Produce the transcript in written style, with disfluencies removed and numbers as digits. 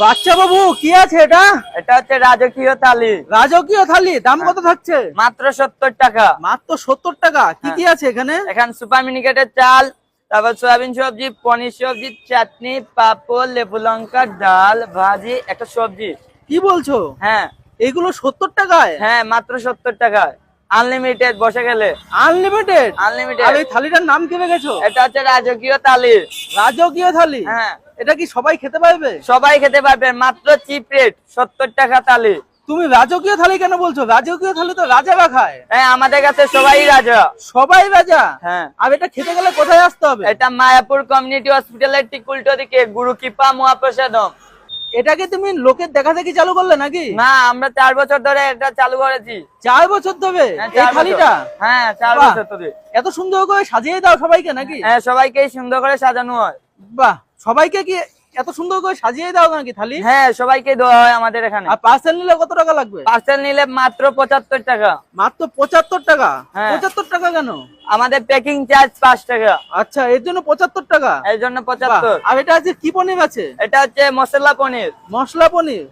বাচ্চা বাবু কি আছে এটা? এটা হচ্ছে রাজকীয় থালি। রাজকীয় থালি, দাম কত থাকছে? মাত্র 70 টাকা। মাত্র 70 টাকা। কি কি আছে এখানে? এখানে সুপার মিনিকেটের চাল, তারপর সয়াবিন সবজি, পনির সবজি, চাটনি, পাঁপড়, লেবু লঙ্কা, ডাল, ভাজি, একটা সবজি। কি বলছো? হ্যাঁ এগুলো 70 টাকায়? হ্যাঁ, মাত্র 70 টাকায়, আনলিমিটেড বসে গেলে। আনলিমিটেড? আনলিমিটেড। আর এই থালিটার নাম কি রেখেছো? এটা হচ্ছে রাজকীয় থালি। রাজকীয় থালি? হ্যাঁ, এটা কি সবাই খেতে পারবে? সবাই খেতে পারবে, মাত্র চিপ রেট 70 টাকা থালি। তুমি রাজকীয় থালি কেন বলছো? রাজকীয় থালি তো রাজারা খায়। হ্যাঁ, আমাদের কাছে সবাই রাজা। সবাই রাজা? হ্যাঁ। আর এটা খেতে গেলে কোথায় আসতে হবে? এটা মায়াপুর কমিউনিটি হসপিটালের ঠিক উল্টো দিকে, গুরু কৃপা মহাপ্রসাদম। এটাকে তুমি লোকের দেখা দেখি চালু করলে নাকি? না, আমরা 4 বছর ধরে এটা চালু করেছি। 4 বছর ধরে হ্যাঁ, এই 4 বছর। থালিটা? হ্যাঁ, 4 বাহ। বছর ধরে। এত সুন্দর করে সাজিয়ে দাও সবাইকে নাকি? হ্যাঁ, সবাইকেই সুন্দর করে সাজানো হয়। বাহ, সবাইকে কি এত সুন্দর করে সাজিয়ে দাও নাকি থালি? হ্যাঁ, সবাইকে দেওয়া হয় আমাদের এখানে। আর পার্সেল নিলে কত টাকা লাগবে? পার্সেল নিলে মাত্র 75 টাকা। মাত্র 75 টাকা? হ্যাঁ। 75 টাকা কেন? আমাদের প্যাকিং চার্জ 5 টাকা, আচ্ছা, এর জন্য 75 টাকা? এই জন্য বাহ। 75। আর এটা আছে কি পনির আছে? এটা হচ্ছে মশলা পনির। মশলা পনির?